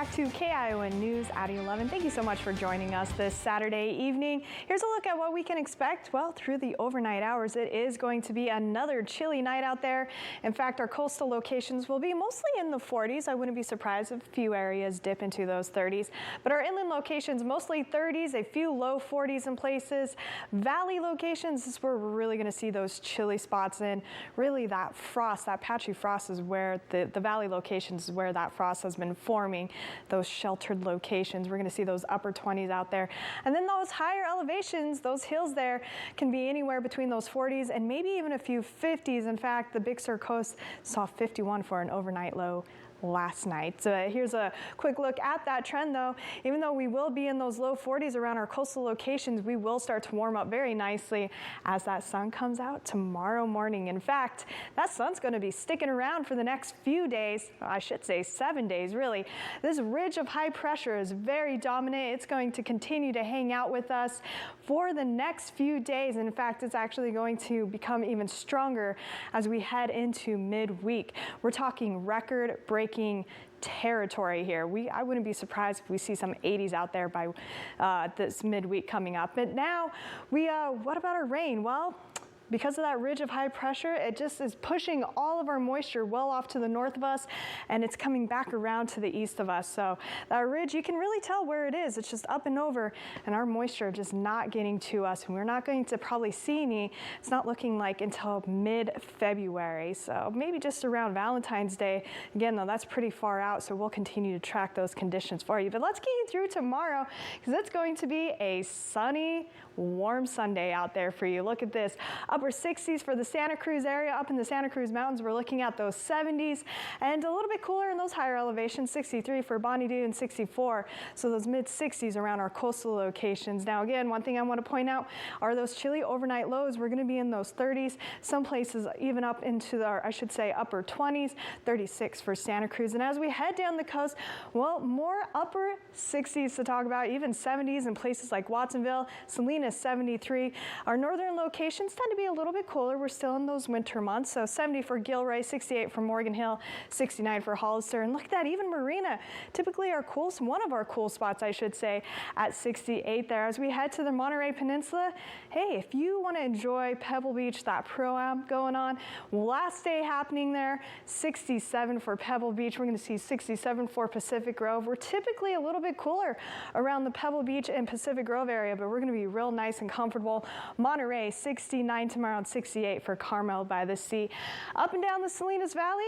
back to KION News at 11. Thank you so much for joining us this Saturday evening. Here's a look at what we can expect. Well, through the overnight hours, it is going to be another chilly night out there. In fact, our coastal locations will be mostly in the 40s. I wouldn't be surprised if a few areas dip into those 30s. But our inland locations, mostly 30s, a few low 40s in places. Valley locations is where we're really going to see those chilly spots in. Really that frost, that patchy frost is where the valley locations is where that frost has been forming. Those sheltered locations. We're going to see those upper 20s out there. And then those higher elevations, those hills there can be anywhere between those 40s and maybe even a few 50s. In fact, the Big Sur coast saw 51 for an overnight low last night. So here's a quick look at that trend though. Even though we will be in those low 40s around our coastal locations, we will start to warm up very nicely as that sun comes out tomorrow morning. In fact, that sun's going to be sticking around for the next few days. I should say 7 days really. This ridge of high pressure is very dominant. It's going to continue to hang out with us for the next few days. In fact, it's actually going to become even stronger as we head into midweek. We're talking record-breaking territory here. I wouldn't be surprised if we see some 80s out there by this midweek coming up. But now, what about our rain? Well, because of that ridge of high pressure, it just is pushing all of our moisture well off to the north of us, and it's coming back around to the east of us. So that ridge, you can really tell where it is. It's just up and over, and our moisture just not getting to us. And we're not going to probably see any, it's not looking like until mid-February. So maybe just around Valentine's Day. Again, though, that's pretty far out, so we'll continue to track those conditions for you. But let's get you through tomorrow, because it's going to be a sunny, warm Sunday out there for you. Look at this. Upper 60s for the Santa Cruz area. Up in the Santa Cruz Mountains, we're looking at those 70s and a little bit cooler in those higher elevations, 63 for Bonnie Doon and 64. So those mid 60s around our coastal locations. Now again, one thing I want to point out are those chilly overnight lows. We're going to be in those 30s, some places even up into our, I should say, upper 20s, 36 for Santa Cruz. And as we head down the coast, well, more upper 60s to talk about, even 70s in places like Watsonville, Salinas 73. Our northern locations tend to be a little bit cooler. We're still in those winter months. So 70 for Gilroy, 68 for Morgan Hill, 69 for Hollister. And look at that, even Marina, typically our cool, one of our cool spots, I should say, at 68 there. As we head to the Monterey Peninsula, hey, if you want to enjoy Pebble Beach, that pro-am going on, last day happening there, 67 for Pebble Beach. We're going to see 67 for Pacific Grove. We're typically a little bit cooler around the Pebble Beach and Pacific Grove area, but we're going to be real nice and comfortable. Monterey, 69 tomorrow and 68 for Carmel by the Sea. Up and down the Salinas Valley,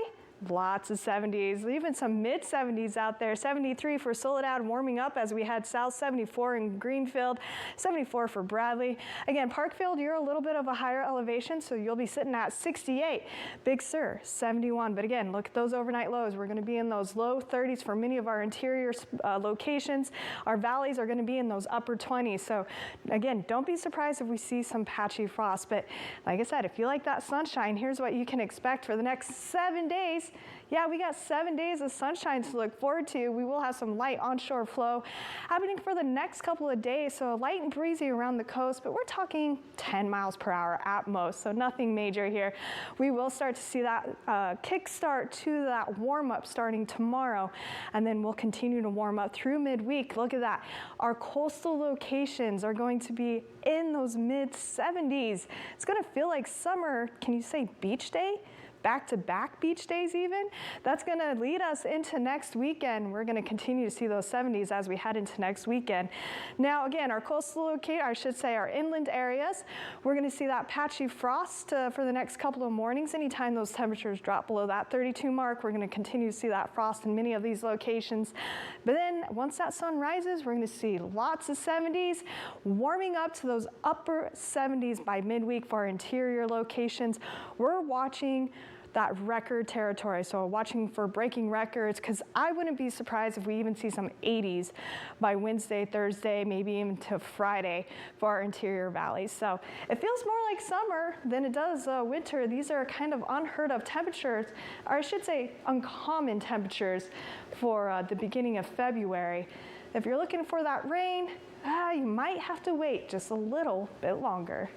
lots of 70s, even some mid 70s out there. 73 for Soledad, warming up as we head south. 74 in Greenfield, 74 for Bradley. Again, Parkfield, you're a little bit of a higher elevation, so you'll be sitting at 68. Big Sur, 71. But again, look at those overnight lows. We're going to be in those low 30s for many of our interior locations. Our valleys are going to be in those upper 20s. So again, don't be surprised if we see some patchy frost. But like I said, if you like that sunshine, here's what you can expect for the next 7 days. Yeah, we got 7 days of sunshine to look forward to. We will have some light onshore flow happening for the next couple of days. So light and breezy around the coast, but we're talking 10 miles per hour at most. So nothing major here. We will start to see that kickstart to that warm up starting tomorrow. And then we'll continue to warm up through midweek. Look at that. Our coastal locations are going to be in those mid 70s. It's going to feel like summer. Can you say beach day? Back-to-back beach days even. That's going to lead us into next weekend. We're going to continue to see those 70s as we head into next weekend. Now again, our coastal I should say our inland areas, we're going to see that patchy frost for the next couple of mornings. Anytime those temperatures drop below that 32 mark, we're going to continue to see that frost in many of these locations. But then once that sun rises, we're going to see lots of 70s, warming up to those upper 70s by midweek for our interior locations. We're watching that record territory, so watching for breaking records, because I wouldn't be surprised if we even see some 80s by Wednesday, Thursday, maybe even to Friday for our interior valleys. So it feels more like summer than it does winter. These are kind of unheard of temperatures, or I should say uncommon temperatures for the beginning of February. If you're looking for that rain, you might have to wait just a little bit longer.